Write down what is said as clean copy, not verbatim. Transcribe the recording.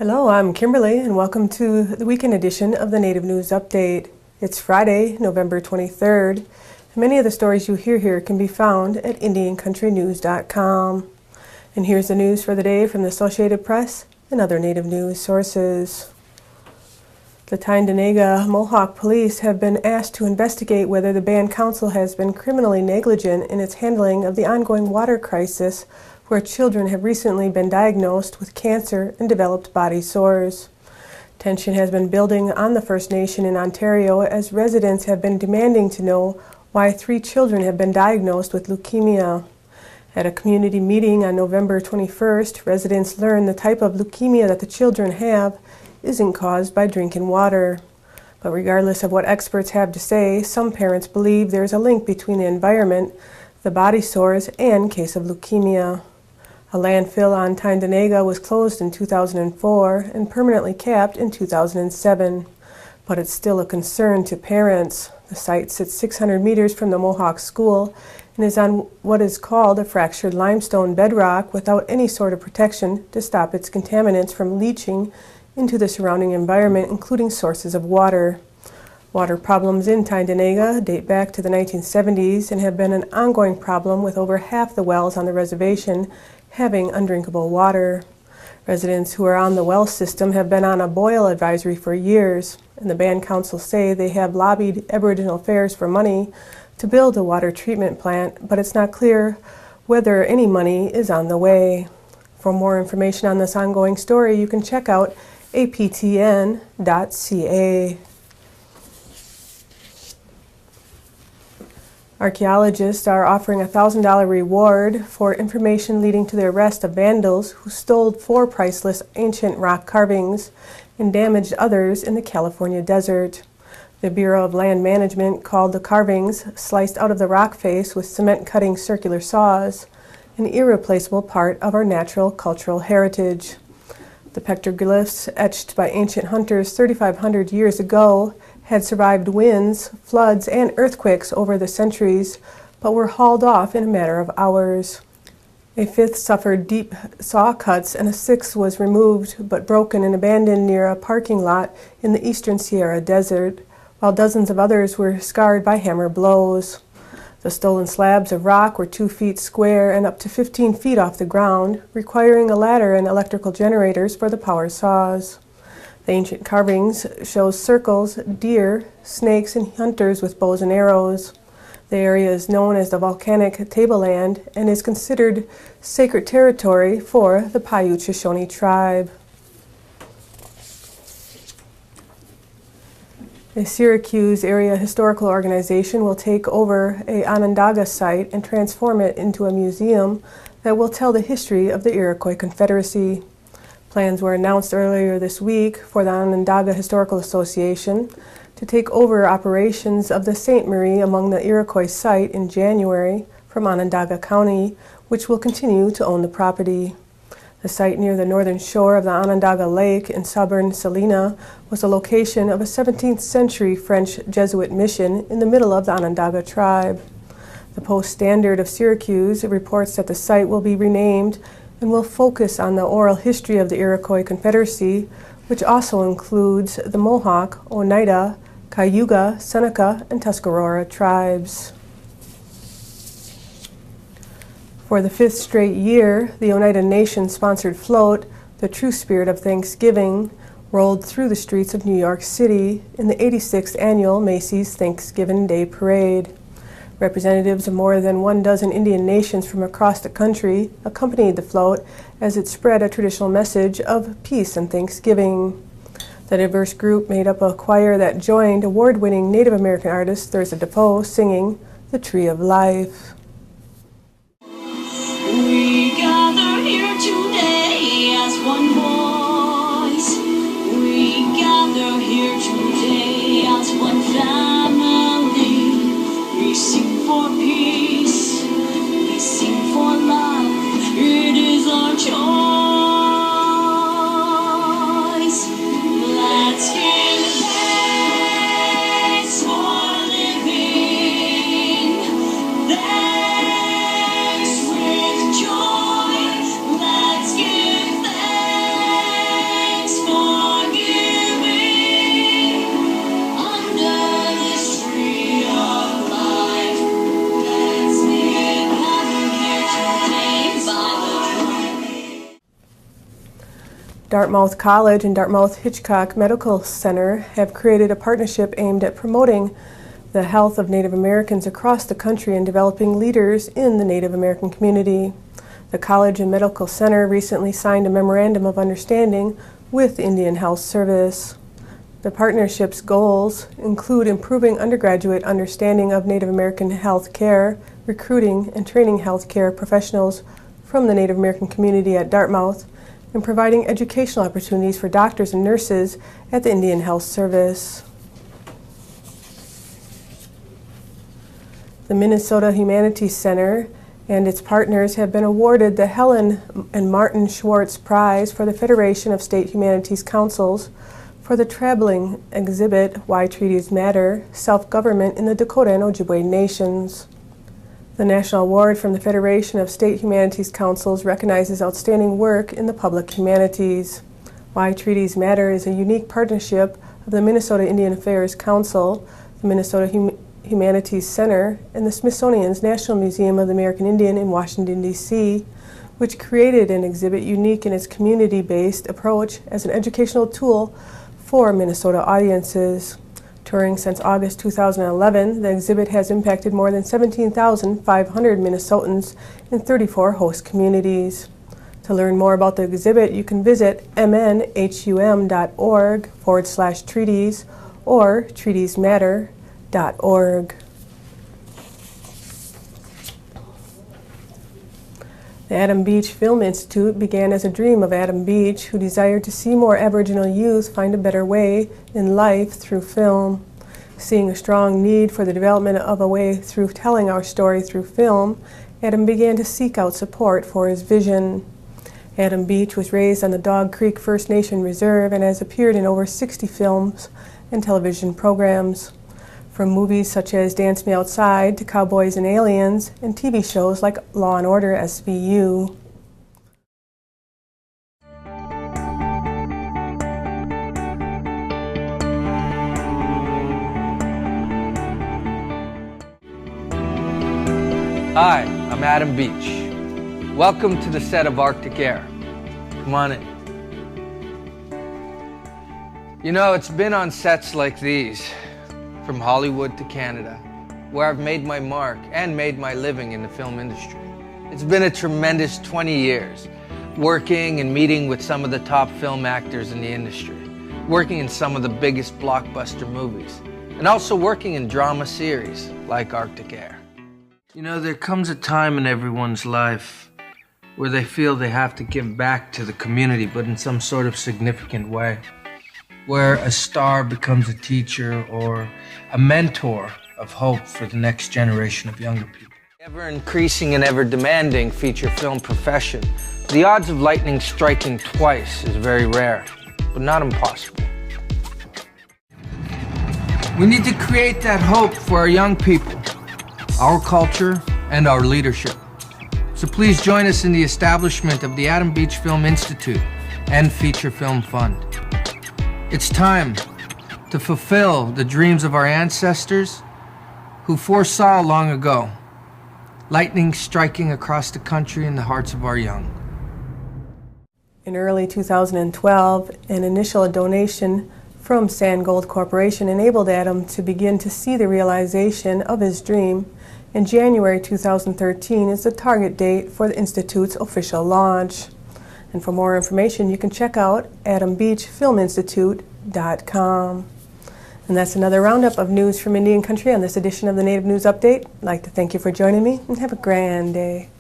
Hello, I'm Kimberly, and welcome to the weekend edition of the Native News Update. It's Friday, November 23rd, and many of the stories you hear here can be found at IndianCountryTV.com. And here's the news for the day from the Associated Press and other Native news sources. The Tyendinaga Mohawk Police have been asked to investigate whether the Band Council has been criminally negligent in its handling of the ongoing water crisis, where children have recently been diagnosed with cancer and developed body sores. Tension has been building on the First Nation in Ontario as residents have been demanding to know why 3 children have been diagnosed with leukemia. At a community meeting on November 21st, residents learned the type of leukemia that the children have isn't caused by drinking water. But regardless of what experts have to say, some parents believe there is a link between the environment, the body sores, and case of leukemia. A landfill on Tyendinaga was closed in 2004 and permanently capped in 2007, but it's still a concern to parents. The site sits 600 meters from the Mohawk School and is on what is called a fractured limestone bedrock without any sort of protection to stop its contaminants from leaching into the surrounding environment, including sources of water. Water problems in Tyendinaga date back to the 1970s and have been an ongoing problem, with over half the wells on the reservation having undrinkable water. Residents who are on the well system have been on a boil advisory for years, and the Band Council say they have lobbied Aboriginal Affairs for money to build a water treatment plant, but it's not clear whether any money is on the way. For more information on this ongoing story, you can check out aptn.ca. Archaeologists are offering a $1,000 reward for information leading to the arrest of vandals who stole 4 priceless ancient rock carvings and damaged others in the California desert. The Bureau of Land Management called the carvings, sliced out of the rock face with cement-cutting circular saws, an irreplaceable part of our natural cultural heritage. The petroglyphs, etched by ancient hunters 3,500 years ago, had survived winds, floods, and earthquakes over the centuries, but were hauled off in a matter of hours. A 5th suffered deep saw cuts, and a 6th was removed but broken and abandoned near a parking lot in the eastern Sierra Desert, while dozens of others were scarred by hammer blows. The stolen slabs of rock were 2 feet square and up to 15 feet off the ground, requiring a ladder and electrical generators for the power saws. The ancient carvings show circles, deer, snakes, and hunters with bows and arrows. The area is known as the volcanic tableland and is considered sacred territory for the Paiute Shoshone tribe. A Syracuse area historical organization will take over a Onondaga site and transform it into a museum that will tell the history of the Iroquois Confederacy. Plans were announced earlier this week for the Onondaga Historical Association to take over operations of the Ste. Marie among the Iroquois site in January from Onondaga County, which will continue to own the property. The site near the northern shore of the Onondaga Lake in southern Salina was the location of a 17th century French Jesuit mission in the middle of the Onondaga tribe. The Post-Standard of Syracuse reports that the site will be renamed and will focus on the oral history of the Iroquois Confederacy, which also includes the Mohawk, Oneida, Cayuga, Seneca, and Tuscarora tribes. For the 5th straight year, the Oneida Nation-sponsored float, the True Spirit of Thanksgiving, rolled through the streets of New York City in the 86th annual Macy's Thanksgiving Day Parade. Representatives of more than 12 Indian nations from across the country accompanied the float as it spread a traditional message of peace and Thanksgiving. The diverse group made up a choir that joined award-winning Native American artist Thursday Defoe singing The Tree of Life. We gather here today as one voice. We gather here today as one family. We sing for peace, we sing for love, it is our choice. Let's give thanks for living. Dartmouth College and Dartmouth Hitchcock Medical Center have created a partnership aimed at promoting the health of Native Americans across the country and developing leaders in the Native American community. The College and Medical Center recently signed a memorandum of understanding with Indian Health Service. The partnership's goals include improving undergraduate understanding of Native American health care, recruiting and training health care professionals from the Native American community at Dartmouth, and providing educational opportunities for doctors and nurses at the Indian Health Service. The Minnesota Humanities Center and its partners have been awarded the Helen and Martin Schwartz Prize for the Federation of State Humanities Councils for the traveling exhibit Why Treaties Matter, Self-Government in the Dakota and Ojibwe Nations. The National Award from the Federation of State Humanities Councils recognizes outstanding work in the public humanities. Why Treaties Matter is a unique partnership of the Minnesota Indian Affairs Council, the Minnesota Humanities Center, and the Smithsonian's National Museum of the American Indian in Washington, D.C., which created an exhibit unique in its community-based approach as an educational tool for Minnesota audiences. Touring since August 2011, the exhibit has impacted more than 17,500 Minnesotans in 34 host communities. To learn more about the exhibit, you can visit mnhum.org/treaties or treatiesmatter.org. The Adam Beach Film Institute began as a dream of Adam Beach, who desired to see more Aboriginal youth find a better way in life through film. Seeing a strong need for the development of a way through telling our story through film, Adam began to seek out support for his vision. Adam Beach was raised on the Dog Creek First Nation Reserve and has appeared in over 60 films and television programs. From movies such as Dance Me Outside to Cowboys and Aliens, and TV shows like Law and Order SVU. Hi, I'm Adam Beach. Welcome to the set of Arctic Air. Come on in. You know, it's been on sets like these, from Hollywood to Canada, where I've made my mark and made my living in the film industry. It's been a tremendous 20 years, working and meeting with some of the top film actors in the industry, working in some of the biggest blockbuster movies, and also working in drama series like Arctic Air. You know, there comes a time in everyone's life where they feel they have to give back to the community, but in some sort of significant way, where a star becomes a teacher or a mentor of hope for the next generation of younger people. Ever increasing and ever demanding feature film profession, the odds of lightning striking twice is very rare, but not impossible. We need to create that hope for our young people, our culture, and our leadership. So please join us in the establishment of the Adam Beach Film Institute and Feature Film Fund. It's time to fulfill the dreams of our ancestors who foresaw long ago lightning striking across the country in the hearts of our young. In early 2012, an initial donation from Sand Gold Corporation enabled Adam to begin to see the realization of his dream, and January 2013 is the target date for the Institute's official launch. And for more information, you can check out AdamBeachFilmInstitute.com. And that's another roundup of news from Indian Country on this edition of the Native News Update. I'd like to thank you for joining me, and have a grand day.